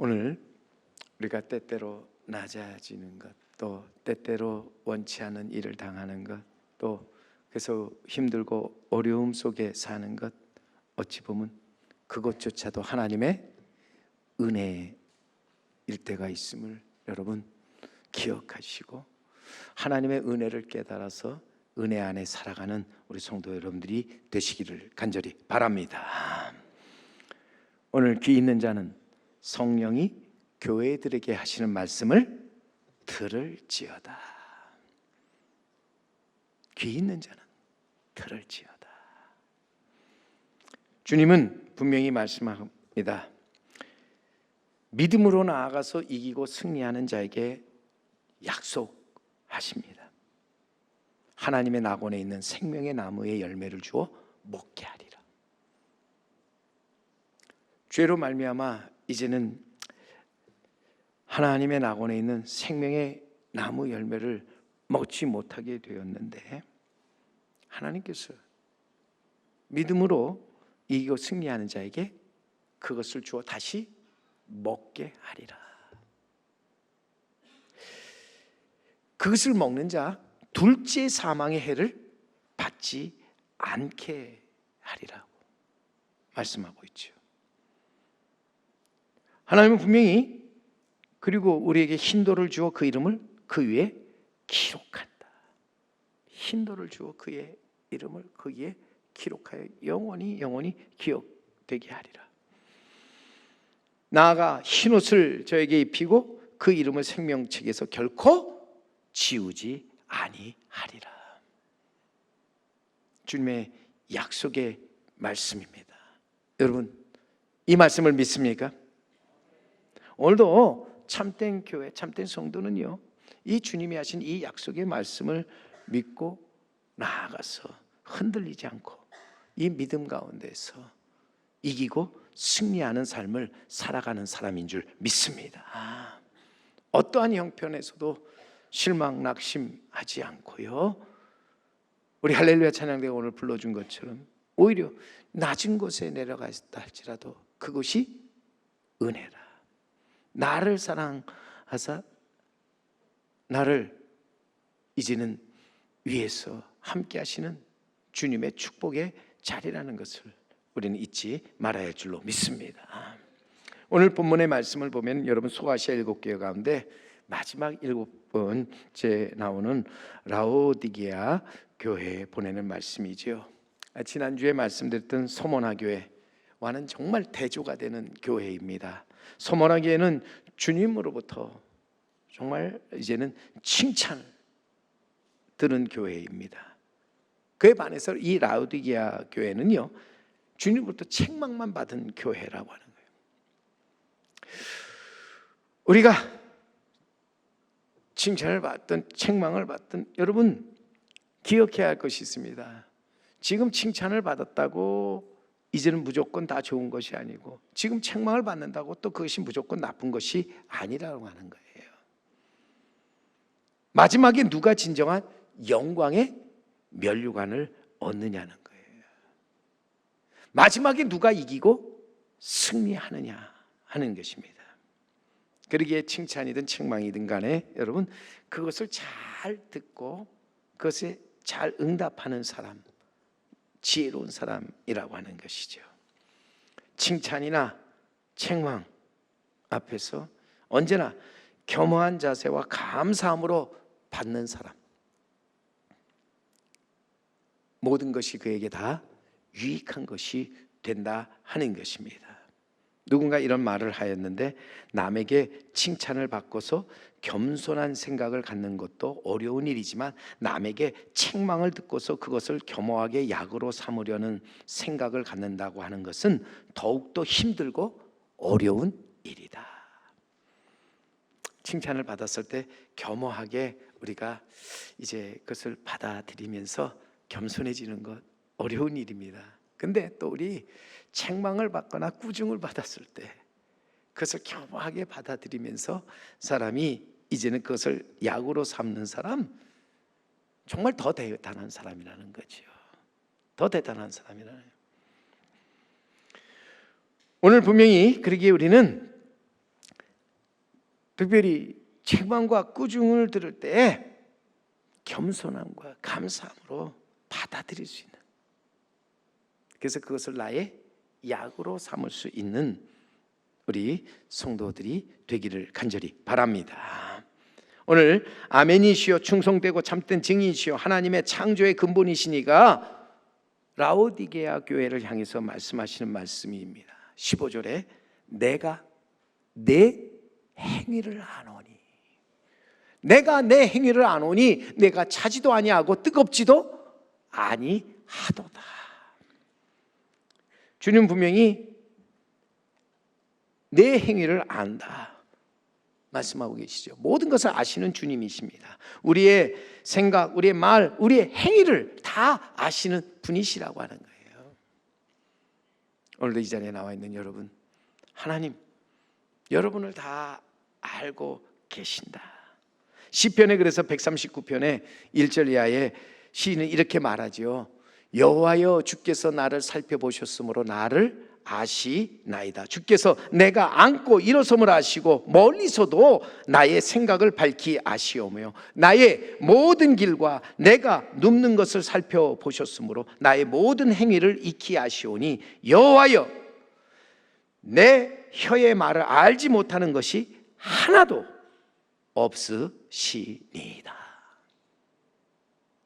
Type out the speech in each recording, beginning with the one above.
오늘 우리가 때때로 낮아지는 것, 또 때때로 원치 않은 일을 당하는 것, 또 그래서 힘들고 어려움 속에 사는 것, 어찌 보면 그것조차도 하나님의 은혜일 때가 있음을 여러분 기억하시고, 하나님의 은혜를 깨달아서 은혜 안에 살아가는 우리 성도 여러분들이 되시기를 간절히 바랍니다. 오늘 귀 있는 자는 성령이 교회들에게 하시는 말씀을 들을지어다. 귀 있는 자는 들을지어다. 주님은 분명히 말씀합니다. 믿음으로 나아가서 이기고 승리하는 자에게 약속하십니다. 하나님의 낙원에 있는 생명의 나무의 열매를 주어 먹게 하리라. 죄로 말미암아 이제는 하나님의 낙원에 있는 생명의 나무 열매를 먹지 못하게 되었는데, 하나님께서 믿음으로 이기고 승리하는 자에게 그것을 주어 다시 먹게 하리라. 그것을 먹는 자 둘째 사망의 해를 받지 않게 하리라고 말씀하고 있죠. 하나님은 분명히 그리고 우리에게 흰돌을 주어 그 이름을 그 위에 기록한다. 흰돌을 주어 그의 이름을 그 위에 기록하여 영원히 기억되게 하리라. 나아가 흰옷을 저에게 입히고 그 이름을 생명책에서 결코 지우지 아니하리라. 주님의 약속의 말씀입니다. 여러분, 이 말씀을 믿습니까? 오늘도 참된 교회, 참된 성도는요, 이 주님이 하신 이 약속의 말씀을 믿고 나아가서 흔들리지 않고 이 믿음 가운데서 이기고 승리하는 삶을 살아가는 사람인 줄 믿습니다. 어떠한 형편에서도 실망, 낙심하지 않고요, 우리 할렐루야 찬양대가 오늘 불러준 것처럼 오히려 낮은 곳에 내려가 있다 할지라도 그것이 은혜라. 나를 사랑하사 나를 이제는 위에서 함께 하시는 주님의 축복의 자리라는 것을 우리는 잊지 말아야 할 줄로 믿습니다. 오늘 본문의 말씀을 보면 여러분 소아시아 7교회 가운데 마지막 7번째 나오는 라오디게아 교회에 보내는 말씀이죠. 지난주에 말씀드렸던 소모나 교회와는 정말 대조가 되는 교회입니다. 소모나 교회는 주님으로부터 정말 이제는 칭찬을 들은 교회입니다. 그에 반해서 이 라오디게아 교회는요, 주님으로부터 책망만 받은 교회라고 하는 거예요. 우리가 칭찬을 받든 책망을 받든 여러분 기억해야 할 것이 있습니다. 지금 칭찬을 받았다고 이제는 무조건 다 좋은 것이 아니고, 지금 책망을 받는다고 또 그것이 무조건 나쁜 것이 아니라고 하는 거예요. 마지막에 누가 진정한 영광의 면류관을 얻느냐는 거예요. 마지막에 누가 이기고 승리하느냐 하는 것입니다. 그러기에 칭찬이든 책망이든 간에 여러분 그것을 잘 듣고 그것에 잘 응답하는 사람, 지혜로운 사람이라고 하는 것이죠. 칭찬이나 책망 앞에서 언제나 겸허한 자세와 감사함으로 받는 사람, 모든 것이 그에게 다 유익한 것이 된다 하는 것입니다. 누군가 이런 말을 하였는데, 남에게 칭찬을 받고서 겸손한 생각을 갖는 것도 어려운 일이지만 남에게 책망을 듣고서 그것을 겸허하게 약으로 삼으려는 생각을 갖는다고 하는 것은 더욱더 힘들고 어려운 일이다. 칭찬을 받았을 때 겸허하게 우리가 이제 그것을 받아들이면서 겸손해지는 것 어려운 일입니다. 근데 또 우리 책망을 받거나 꾸중을 받았을 때 그것을 겸허하게 받아들이면서 사람이 이제는 그것을 약으로 삼는 사람, 정말 더 대단한 사람이라는 거죠. 더 대단한 사람이라는 거예요. 오늘 분명히 그러기에 우리는 특별히 책망과 꾸중을 들을 때 겸손함과 감사함으로 받아들일 수 있는, 그래서 그것을 나의 약으로 삼을 수 있는 우리 성도들이 되기를 간절히 바랍니다. 오늘 아멘이시여 충성되고 참된 증인이시여 하나님의 창조의 근본이시니가 라오디게아 교회를 향해서 말씀하시는 말씀입니다. 15절에 내가 내 행위를 아노니, 내가 내 행위를 아노니 내가 차지도 아니하고 뜨겁지도 아니하도다. 주님 분명히 내 행위를 안다 말씀하고 계시죠. 모든 것을 아시는 주님이십니다. 우리의 생각, 우리의 말, 우리의 행위를 다 아시는 분이시라고 하는 거예요. 오늘도 이 자리에 나와 있는 여러분, 하나님 여러분을 다 알고 계신다. 시편에 그래서 139편에 1절 이하에 시인은 이렇게 말하죠. 여호와여 주께서 나를 살펴보셨으므로 나를 아시나이다. 주께서 내가 앉고 일어섬을 아시고 멀리서도 나의 생각을 밝히 아시오며 나의 모든 길과 내가 눕는 것을 살펴보셨으므로 나의 모든 행위를 익히 아시오니 여호와여 내 혀의 말을 알지 못하는 것이 하나도 없으시니이다.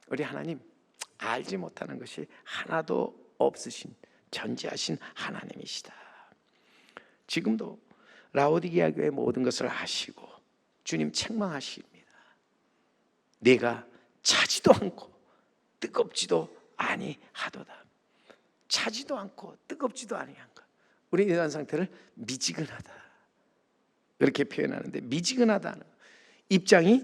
우리 하나님 알지 못하는 것이 하나도 없으신 전지하신 하나님이시다. 지금도 라오디게아 교회 모든 것을 아시고 주님 책망하십니다. 내가 차지도 않고 뜨겁지도 아니하도다. 차지도 않고 뜨겁지도 아니한 것, 우리 이런 상태를 미지근하다 그렇게 표현하는데, 미지근하다는 입장이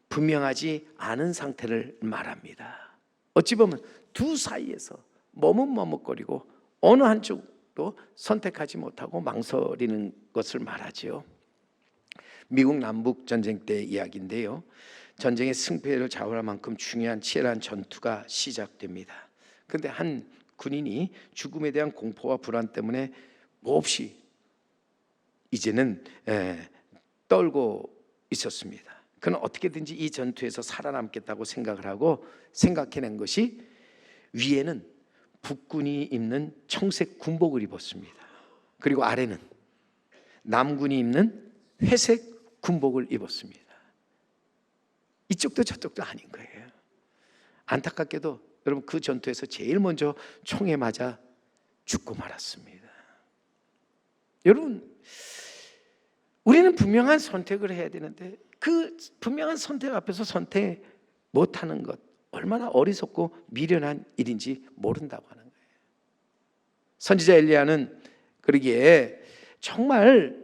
분명하지 않은 상태를 말합니다. 어찌 보면 두 사이에서 머뭇머뭇거리고 어느 한쪽도 선택하지 못하고 망설이는 것을 말하지요. 미국 남북 전쟁 때 이야기인데요. 전쟁의 승패를 좌우할 만큼 중요한 치열한 전투가 시작됩니다. 그런데 한 군인이 죽음에 대한 공포와 불안 때문에 몹시 이제는 떨고 있었습니다. 그는 어떻게든지 이 전투에서 살아남겠다고 생각을 하고 생각해낸 것이 위에는 북군이 입는 청색 군복을 입었습니다. 그리고 아래는 남군이 입는 회색 군복을 입었습니다. 이쪽도 저쪽도 아닌 거예요. 안타깝게도 여러분 그 전투에서 제일 먼저 총에 맞아 죽고 말았습니다. 여러분 우리는 분명한 선택을 해야 되는데 그 분명한 선택 앞에서 선택 못하는 것 얼마나 어리석고 미련한 일인지 모른다고 하는 거예요. 선지자 엘리야는 그러기에 정말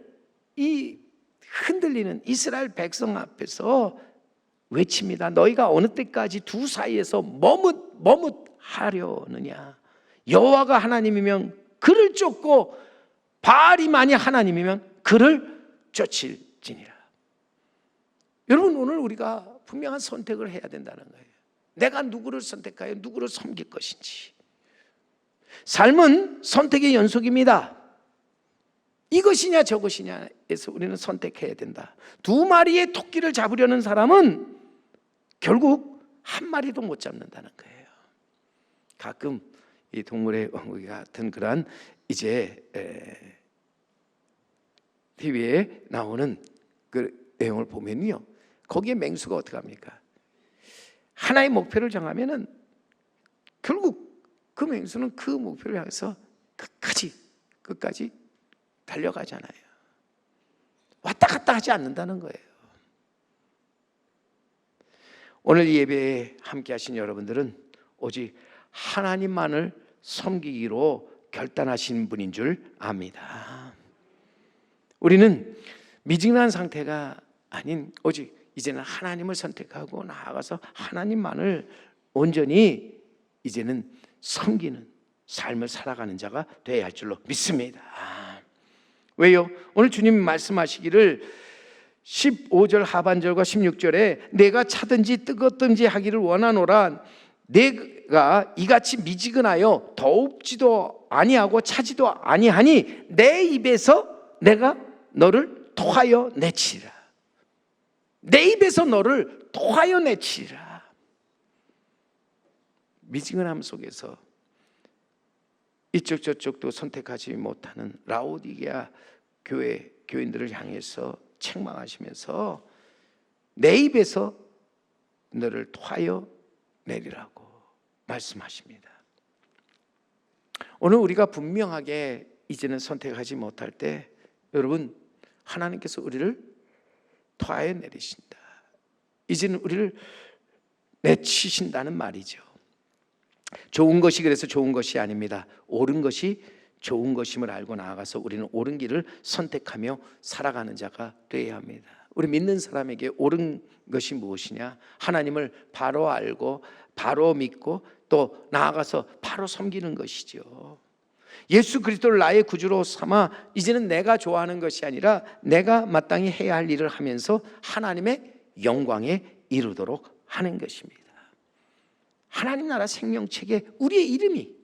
이 흔들리는 이스라엘 백성 앞에서 외칩니다. 너희가 어느 때까지 두 사이에서 머뭇하려느냐. 여호와가 하나님이면 그를 쫓고 바알이 만약 하나님이면 그를 쫓을지니라. 여러분 오늘 우리가 분명한 선택을 해야 된다는 거예요. 내가 누구를 선택하여 누구를 섬길 것인지. 삶은 선택의 연속입니다. 이것이냐 저것이냐에서 우리는 선택해야 된다. 두 마리의 토끼를 잡으려는 사람은 결국 한 마리도 못 잡는다는 거예요. 가끔 이 동물의 왕국 같은 그런 이제 TV에 나오는 그 내용을 보면요, 거기에 맹수가 어떻게 합니까? 하나의 목표를 정하면은 결국 그 맹수는 그 목표를 향해서 끝까지 달려가잖아요. 왔다 갔다 하지 않는다는 거예요. 오늘 이 예배에 함께 하신 여러분들은 오직 하나님만을 섬기기로 결단하신 분인 줄 압니다. 우리는 미지근한 상태가 아닌 오직 이제는 하나님을 선택하고 나아가서 하나님만을 온전히 이제는 섬기는 삶을 살아가는 자가 되어야 할 줄로 믿습니다. 왜요? 오늘 주님이 말씀하시기를 15절 하반절과 16절에 내가 차든지 뜨겁든지 하기를 원하노라. 내가 이같이 미지근하여 더웁지도 아니하고 차지도 아니하니 내 입에서 내가 너를 토하여 내치리라. 내 입에서 너를 토하여 내치리라. 미지근함 속에서 이쪽 저쪽도 선택하지 못하는 라오디게아 교회 교인들을 향해서 책망하시면서 내 입에서 너를 토하여 내리라고 말씀하십니다. 오늘 우리가 분명하게 이제는 선택하지 못할 때 여러분, 하나님께서 우리를 토하여 내리신다. 이제는 우리를 내치신다는 말이죠. 좋은 것이 그래서 좋은 것이 아닙니다. 옳은 것이 좋은 것임을 알고 나아가서 우리는 옳은 길을 선택하며 살아가는 자가 되어야 합니다. 우리 믿는 사람에게 옳은 것이 무엇이냐? 하나님을 바로 알고 바로 믿고 또 나아가서 바로 섬기는 것이죠. 예수 그리스도를 나의 구주로 삼아 이제는 내가 좋아하는 것이 아니라 내가 마땅히 해야 할 일을 하면서 하나님의 영광에 이르도록 하는 것입니다. 하나님 나라 생명책에 우리의 이름이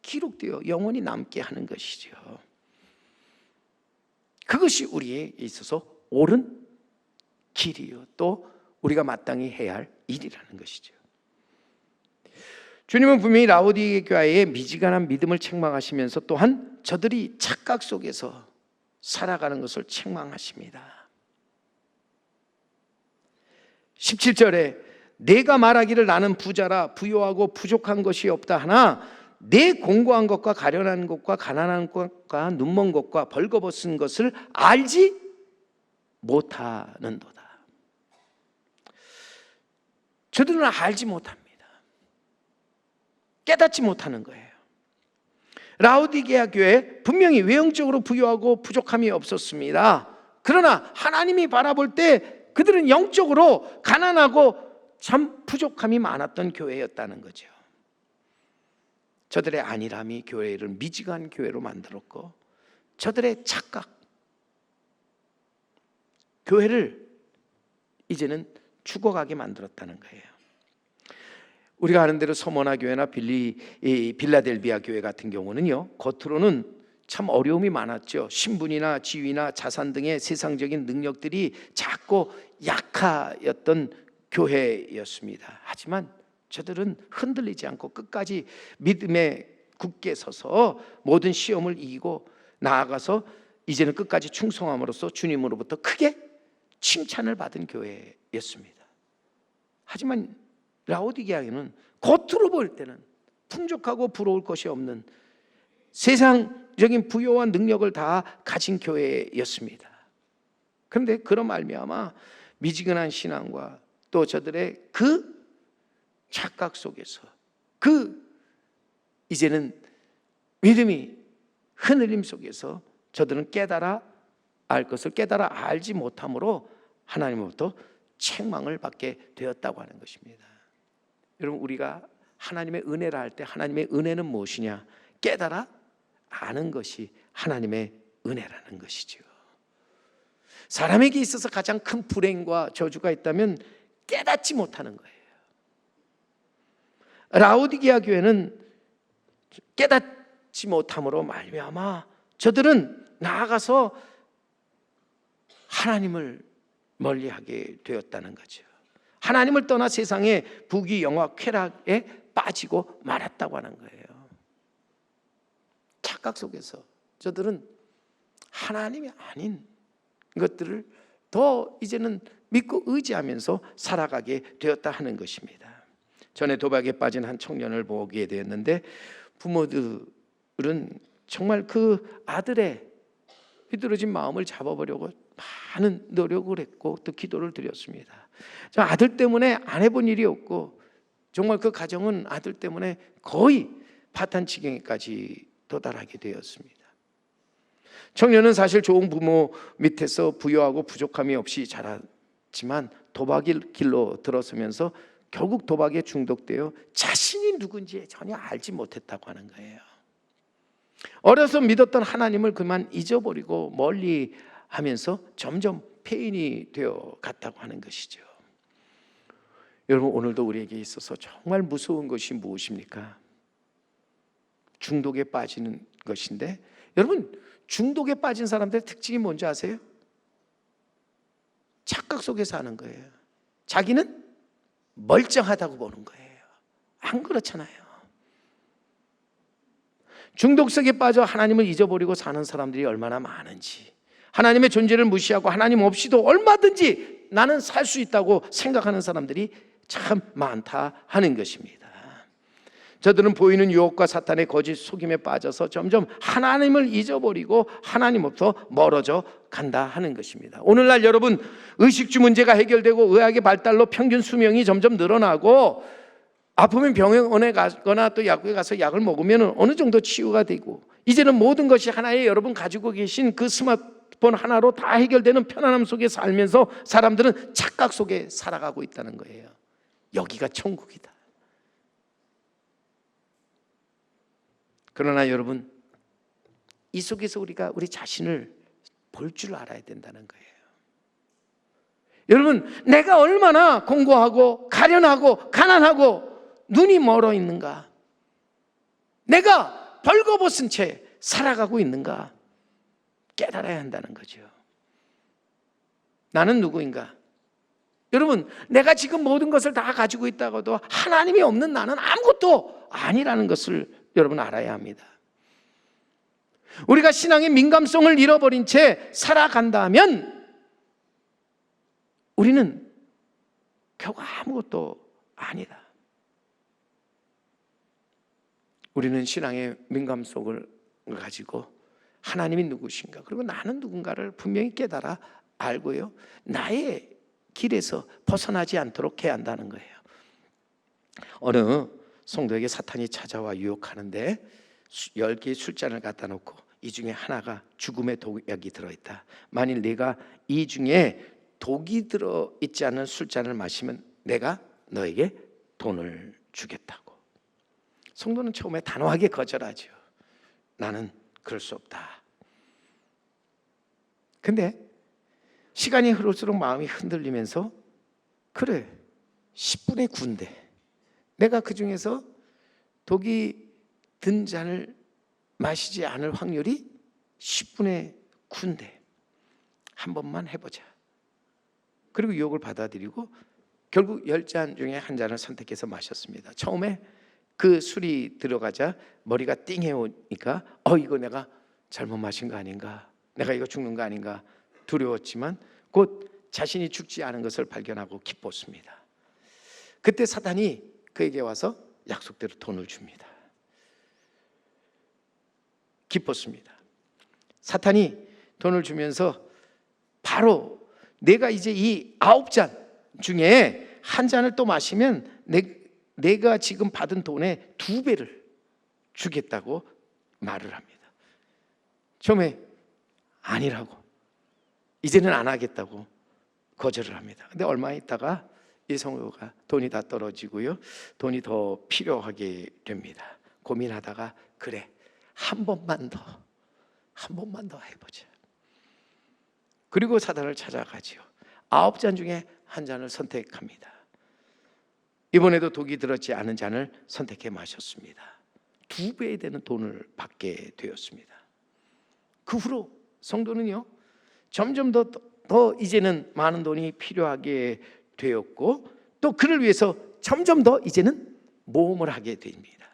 기록되어 영원히 남게 하는 것이죠. 그것이 우리에 있어서 옳은 길이요, 또 우리가 마땅히 해야 할 일이라는 것이죠. 주님은 분명히 라오디게 교회의 미지근한 믿음을 책망하시면서 또한 저들이 착각 속에서 살아가는 것을 책망하십니다. 17절에 내가 말하기를 나는 부자라 부요하고 부족한 것이 없다 하나 내 공고한 것과 가련한 것과 가난한 것과 눈먼 것과 벌거벗은 것을 알지 못하는도다. 저들은 알지 못합니다. 깨닫지 못하는 거예요. 라오디게아 교회 분명히 외형적으로 부유하고 부족함이 없었습니다. 그러나 하나님이 바라볼 때 그들은 영적으로 가난하고 참 부족함이 많았던 교회였다는 거죠. 저들의 안일함이 교회를 미지근한 교회로 만들었고 저들의 착각, 교회를 이제는 죽어가게 만들었다는 거예요. 우리가 아는 대로 서머나 교회나 빌라델비아 교회 같은 경우는요, 겉으로는 참 어려움이 많았죠. 신분이나 지위나 자산 등의 세상적인 능력들이 작고 약하였던 교회였습니다. 하지만 저들은 흔들리지 않고 끝까지 믿음에 굳게 서서 모든 시험을 이기고 나아가서 이제는 끝까지 충성함으로써 주님으로부터 크게 칭찬을 받은 교회였습니다. 하지만 라오디게아는 겉으로 볼 때는 풍족하고 부러울 것이 없는 세상적인 부요와 능력을 다 가진 교회였습니다. 그런데 그런 말미암아 미지근한 신앙과 또 저들의 그 착각 속에서 이제는 믿음이 흔들림 속에서 저들은 깨달아 알 것을 깨달아 알지 못함으로 하나님으로부터 책망을 받게 되었다고 하는 것입니다. 여러분, 우리가 하나님의 은혜라 할 때 하나님의 은혜는 무엇이냐? 깨달아 아는 것이 하나님의 은혜라는 것이죠. 사람에게 있어서 가장 큰 불행과 저주가 있다면 깨닫지 못하는 거예요. 라오디게아 교회는 깨닫지 못함으로 말미암아 저들은 나아가서 하나님을 멀리하게 되었다는 거죠. 하나님을 떠나 세상의 부귀 영화 쾌락에 빠지고 말았다고 하는 거예요. 착각 속에서 저들은 하나님이 아닌 것들을 더 이제는 믿고 의지하면서 살아가게 되었다 하는 것입니다. 전에 도박에 빠진 한 청년을 보게 되었는데 부모들은 정말 그 아들의 휘두러진 마음을 잡아보려고 많은 노력을 했고 또 기도를 드렸습니다. 저 아들 때문에 안 해본 일이 없고 정말 그 가정은 아들 때문에 거의 파탄치경에까지 도달하게 되었습니다. 청년은 사실 좋은 부모 밑에서 부유하고 부족함이 없이 자랐지만 도박의 길로 들어서면서 결국 도박에 중독되어 자신이 누군지 전혀 알지 못했다고 하는 거예요. 어려서 믿었던 하나님을 그만 잊어버리고 멀리 하면서 점점 폐인이 되어 갔다고 하는 것이죠. 여러분, 오늘도 우리에게 있어서 정말 무서운 것이 무엇입니까? 중독에 빠지는 것인데, 여러분, 중독에 빠진 사람들의 특징이 뭔지 아세요? 착각 속에 사는 거예요. 자기는 멀쩡하다고 보는 거예요. 안 그렇잖아요. 중독 속에 빠져 하나님을 잊어버리고 사는 사람들이 얼마나 많은지, 하나님의 존재를 무시하고 하나님 없이도 얼마든지 나는 살 수 있다고 생각하는 사람들이 참 많다 하는 것입니다. 저들은 보이는 유혹과 사탄의 거짓 속임에 빠져서 점점 하나님을 잊어버리고 하나님으로부터 멀어져 간다 하는 것입니다. 오늘날 여러분, 의식주 문제가 해결되고 의학의 발달로 평균 수명이 점점 늘어나고 아프면 병원에 가거나 또 약국에 가서 약을 먹으면 어느 정도 치유가 되고, 이제는 모든 것이 하나의 여러분 가지고 계신 그 스마트폰 하나로 다 해결되는 편안함 속에 살면서 사람들은 착각 속에 살아가고 있다는 거예요. 여기가 천국이다. 그러나 여러분, 이 속에서 우리가 우리 자신을 볼 줄 알아야 된다는 거예요. 여러분, 내가 얼마나 공고하고 가련하고 가난하고 눈이 멀어 있는가? 내가 벌거벗은 채 살아가고 있는가? 깨달아야 한다는 거죠. 나는 누구인가? 여러분, 내가 지금 모든 것을 다 가지고 있다고도 하나님이 없는 나는 아무것도 아니라는 것을 여러분 알아야 합니다. 우리가 신앙의 민감성을 잃어버린 채 살아간다면 우리는 결국 아무것도 아니다. 우리는 신앙의 민감성을 가지고 하나님이 누구신가, 그리고 나는 누군가를 분명히 깨달아 알고요, 나의 길에서 벗어나지 않도록 해야 한다는 거예요. 어느 성도에게 사탄이 찾아와 유혹하는데 10개의 술잔을 갖다 놓고 이 중에 하나가 죽음의 독약이 들어있다. 만일 네가 이 중에 독이 들어있지 않은 술잔을 마시면 내가 너에게 돈을 주겠다고. 성도는 처음에 단호하게 거절하죠. 나는 그럴 수 없다. 근데 시간이 흐를수록 마음이 흔들리면서, 그래, 10분의 9인데 내가 그 중에서 독이 든 잔을 마시지 않을 확률이 10분의 9인데 한 번만 해보자. 그리고 유혹을 받아들이고 결국 10잔 중에 한 잔을 선택해서 마셨습니다. 처음에 그 술이 들어가자 머리가 띵해 오니까 이거 내가 잘못 마신 거 아닌가, 내가 이거 죽는 거 아닌가 두려웠지만 곧 자신이 죽지 않은 것을 발견하고 기뻤습니다. 그때 사탄이 그에게 와서 약속대로 돈을 줍니다. 기뻤습니다. 사탄이 돈을 주면서 바로 내가 이제 이 9잔 중에 한 잔을 또 마시면 내가 지금 받은 돈의 2배를 주겠다고 말을 합니다. 처음에 아니라고, 이제는 안 하겠다고 거절을 합니다. 근데 얼마 있다가 이 성도가 돈이 다 떨어지고요, 돈이 더 필요하게 됩니다. 고민하다가 그래, 한 번만 더 해보자. 그리고 사단을 찾아가지요. 9잔 중에 한 잔을 선택합니다. 이번에도 독이 들었지 않은 잔을 선택해 마셨습니다. 2배 되는 돈을 받게 되었습니다. 그 후로 성도는요, 점점 더 이제는 많은 돈이 필요하게 되었고, 또 그를 위해서 점점 더 이제는 모험을 하게 됩니다.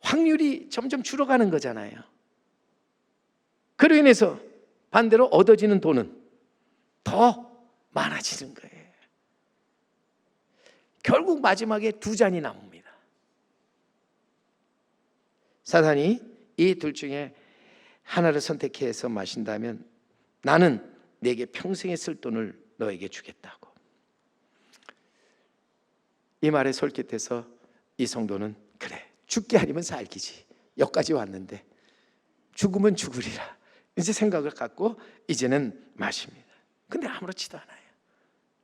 확률이 점점 줄어가는 거잖아요. 그로 인해서 반대로 얻어지는 돈은 더 많아지는 거예요. 결국 마지막에 2잔이 남습니다. 사탄이 이 둘 중에 하나를 선택해서 마신다면 나는 내게 평생에 쓸 돈을 너에게 주겠다고. 이 말에 솔깃해서 이 성도는 그래, 죽게 아니면 살기지, 여기까지 왔는데 죽으면 죽으리라 이제 생각을 갖고 이제는 마십니다. 근데 아무렇지도 않아요.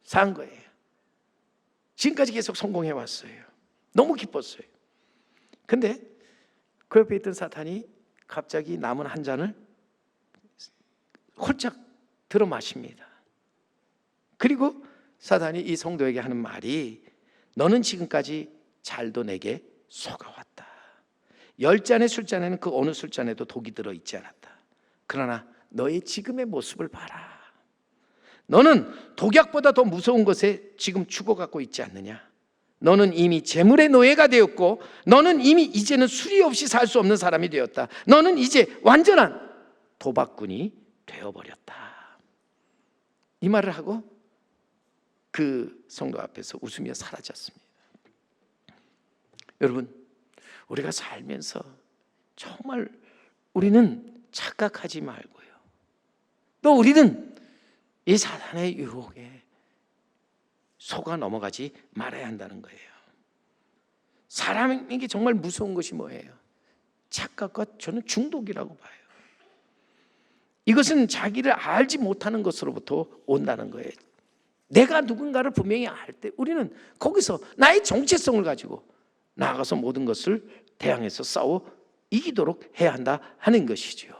산 거예요. 지금까지 계속 성공해 왔어요. 너무 기뻤어요. 근데 그 옆에 있던 사탄이 갑자기 남은 한 잔을 홀짝 들어 마십니다. 그리고 사탄이 이 성도에게 하는 말이, 너는 지금까지 잘도 내게 속아왔다. 10잔의 술잔에는 그 어느 술잔에도 독이 들어있지 않았다. 그러나 너의 지금의 모습을 봐라. 너는 독약보다 더 무서운 것에 지금 죽어가고 있지 않느냐? 너는 이미 재물의 노예가 되었고 너는 이미 이제는 수리 없이 살 수 없는 사람이 되었다. 너는 이제 완전한 도박꾼이 되어버렸다. 이 말을 하고 그 성도 앞에서 웃으며 사라졌습니다. 여러분, 우리가 살면서 정말 우리는 착각하지 말고요, 또 우리는 이 사단의 유혹에 속아 넘어가지 말아야 한다는 거예요. 사람에게 정말 무서운 것이 뭐예요? 착각과 저는 중독이라고 봐요. 이것은 자기를 알지 못하는 것으로부터 온다는 거예요. 내가 누군가를 분명히 알 때 우리는 거기서 나의 정체성을 가지고 나아가서 모든 것을 대항해서 싸워 이기도록 해야 한다 하는 것이죠.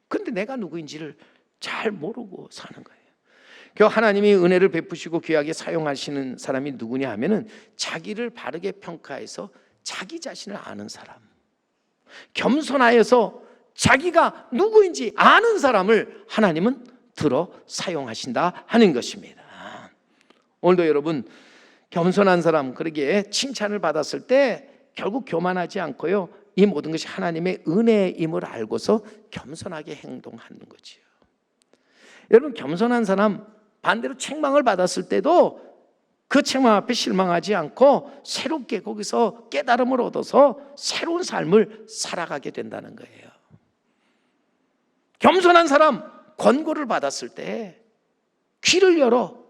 그런데 내가 누구인지를 잘 모르고 사는 거예요. 하나님이 은혜를 베푸시고 귀하게 사용하시는 사람이 누구냐 하면은 자기를 바르게 평가해서 자기 자신을 아는 사람, 겸손하여서 자기가 누구인지 아는 사람을 하나님은 들어 사용하신다 하는 것입니다. 오늘도 여러분, 겸손한 사람, 그러기에 칭찬을 받았을 때 결국 교만하지 않고요, 이 모든 것이 하나님의 은혜임을 알고서 겸손하게 행동하는 거지요. 여러분, 겸손한 사람, 반대로 책망을 받았을 때도 그 책망 앞에 실망하지 않고 새롭게 거기서 깨달음을 얻어서 새로운 삶을 살아가게 된다는 거예요. 겸손한 사람, 권고를 받았을 때 귀를 열어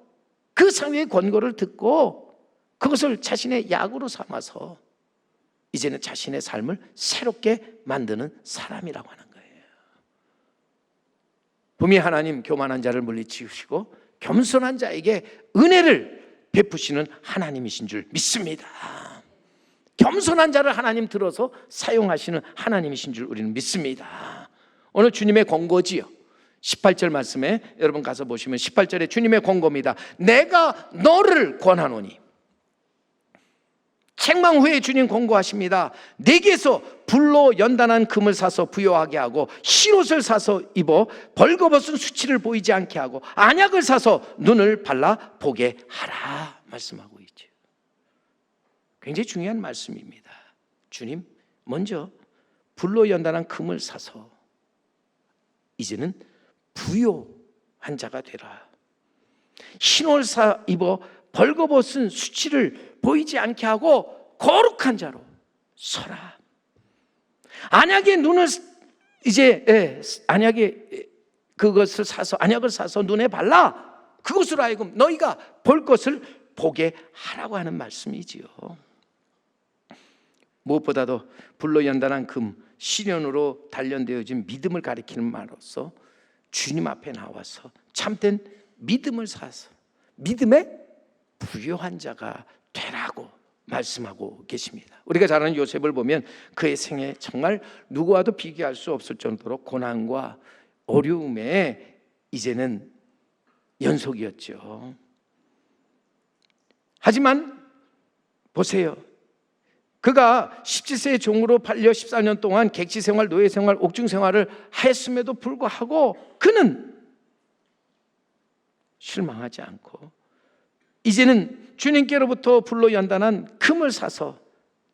그 상대의 권고를 듣고 그것을 자신의 약으로 삼아서 이제는 자신의 삶을 새롭게 만드는 사람이라고 하는 거예요. 분명히 하나님 교만한 자를 물리치우시고 겸손한 자에게 은혜를 베푸시는 하나님이신 줄 믿습니다. 겸손한 자를 하나님 들어서 사용하시는 하나님이신 줄 우리는 믿습니다. 오늘 주님의 권고지요, 18절 말씀에 여러분 가서 보시면 18절에 주님의 권고입니다. 내가 너를 권하노니. 책망 후에 주님 권고하십니다. 내게서 불로 연단한 금을 사서 부요하게 하고 흰옷을 사서 입어 벌거벗은 수치를 보이지 않게 하고 안약을 사서 눈을 발라 보게 하라 말씀하고 있죠. 굉장히 중요한 말씀입니다. 주님 먼저 불로 연단한 금을 사서 이제는 부요한 자가 되라. 흰옷 사 입어 벌거벗은 수치를 보이지 않게 하고 거룩한 자로 서라. 안약의 눈을 안약의 그것을 사서 안약을 사서 눈에 발라. 그것으로 하여금 너희가 볼 것을 보게 하라고 하는 말씀이지요. 무엇보다도 불로 연단한 금, 시련으로 단련되어진 믿음을 가리키는 말로서 주님 앞에 나와서 참된 믿음을 사서 믿음의 부요한 자가 되라고 말씀하고 계십니다. 우리가 잘 아는 요셉을 보면 그의 생애 정말 누구와도 비교할 수 없을 정도로 고난과 어려움의 이제는 연속이었죠. 하지만 보세요, 그가 17세의 종으로 팔려 14년 동안 객지 생활, 노예 생활, 옥중 생활을 하였음에도 불구하고 그는 실망하지 않고 이제는 주님께로부터 불로 연단한 금을 사서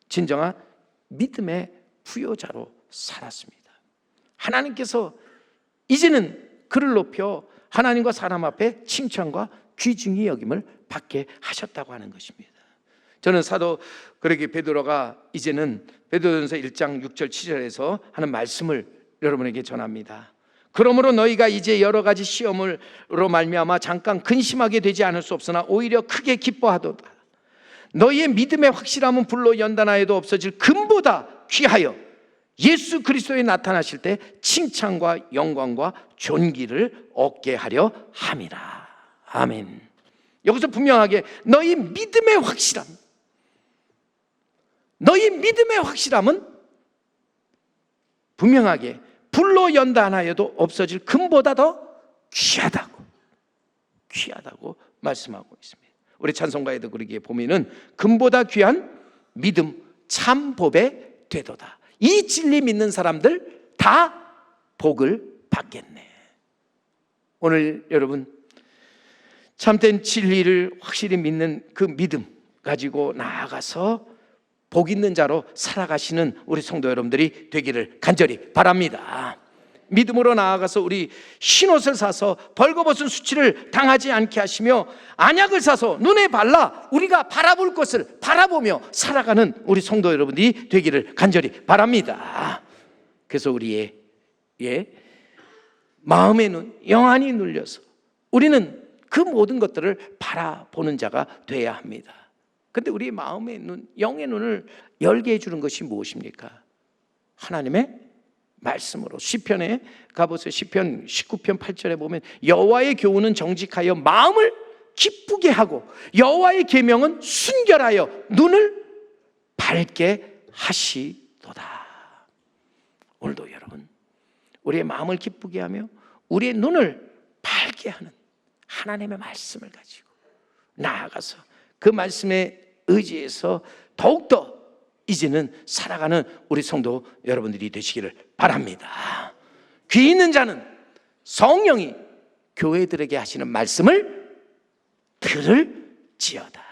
진정한 믿음의 부요자로 살았습니다. 하나님께서 이제는 그를 높여 하나님과 사람 앞에 칭찬과 귀중히 여김을 받게 하셨다고 하는 것입니다. 저는 사도 그러기 베드로가 이제는 베드로전서 1장 6절 7절에서 하는 말씀을 여러분에게 전합니다. 그러므로 너희가 이제 여러 가지 시험으로 말미암아 잠깐 근심하게 되지 않을 수 없으나 오히려 크게 기뻐하도다. 너희의 믿음의 확실함은 불로 연단하여도 없어질 금보다 귀하여 예수 그리스도에 나타나실 때 칭찬과 영광과 존귀를 얻게 하려 함이라. 아멘. 여기서 분명하게 너희 믿음의 확실함, 너희 믿음의 확실함은 분명하게 불로 연단하여도 없어질 금보다 더 귀하다고 말씀하고 있습니다. 우리 찬송가에도 그러기에 보면은 금보다 귀한 믿음 참 법에 되도다. 이 진리 믿는 사람들 다 복을 받겠네. 오늘 여러분 참된 진리를 확실히 믿는 그 믿음 가지고 나아가서 복 있는 자로 살아가시는 우리 성도 여러분들이 되기를 간절히 바랍니다. 믿음으로 나아가서 우리 흰옷을 사서 벌거벗은 수치를 당하지 않게 하시며 안약을 사서 눈에 발라 우리가 바라볼 것을 바라보며 살아가는 우리 성도 여러분들이 되기를 간절히 바랍니다. 그래서 우리의 마음의 눈 영안이 눌려서 우리는 그 모든 것들을 바라보는 자가 돼야 합니다. 그런데 우리 마음의 눈, 영의 눈을 열게 해주는 것이 무엇입니까? 하나님의 말씀으로. 시편에 가보세요. 시편 19편 8절에 보면 여호와의 교훈은 정직하여 마음을 기쁘게 하고 여호와의 계명은 순결하여 눈을 밝게 하시도다. 오늘도 여러분 우리의 마음을 기쁘게 하며 우리의 눈을 밝게 하는 하나님의 말씀을 가지고 나아가서 그 말씀에 의지해서 더욱더 이제는 살아가는 우리 성도 여러분들이 되시기를 바랍니다. 귀 있는 자는 성령이 교회들에게 하시는 말씀을 들을지어다.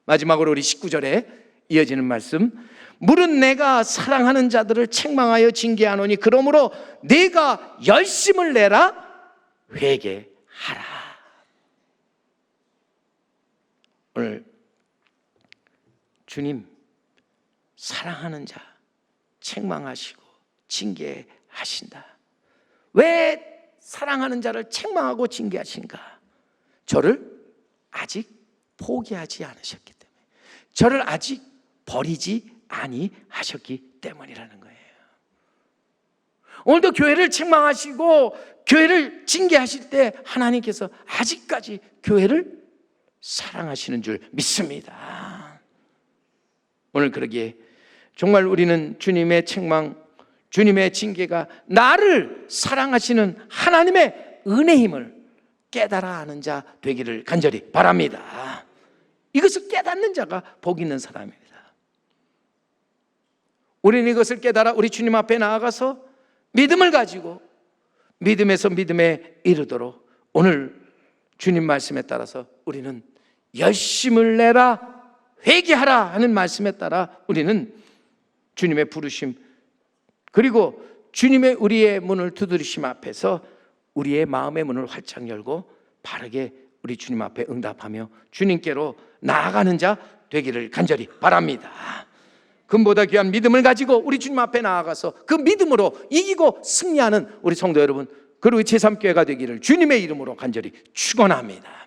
마지막으로 우리 19절에 이어지는 말씀, 물은 내가 사랑하는 자들을 책망하여 징계하노니 그러므로 내가 열심을 내라 회개하라. 오늘 주님 사랑하는 자 책망하시고 징계하신다. 왜 사랑하는 자를 책망하고 징계하신가? 저를 아직 포기하지 않으셨기 때문에, 저를 아직 버리지 아니하셨기 때문이라는 거예요. 오늘도 교회를 책망하시고 교회를 징계하실 때 하나님께서 아직까지 교회를 사랑하시는 줄 믿습니다. 오늘 그러기에 정말 우리는 주님의 책망, 주님의 징계가 나를 사랑하시는 하나님의 은혜임을 깨달아 아는 자 되기를 간절히 바랍니다. 이것을 깨닫는 자가 복 있는 사람입니다. 우리는 이것을 깨달아 우리 주님 앞에 나아가서 믿음을 가지고 믿음에서 믿음에 이르도록 오늘 주님 말씀에 따라서 우리는 열심을 내라 회개하라 하는 말씀에 따라 우리는 주님의 부르심 그리고 주님의 우리의 문을 두드리심 앞에서 우리의 마음의 문을 활짝 열고 바르게 우리 주님 앞에 응답하며 주님께로 나아가는 자 되기를 간절히 바랍니다. 금보다 귀한 믿음을 가지고 우리 주님 앞에 나아가서 그 믿음으로 이기고 승리하는 우리 성도 여러분, 그리고 제3교회가 되기를 주님의 이름으로 간절히 축원합니다.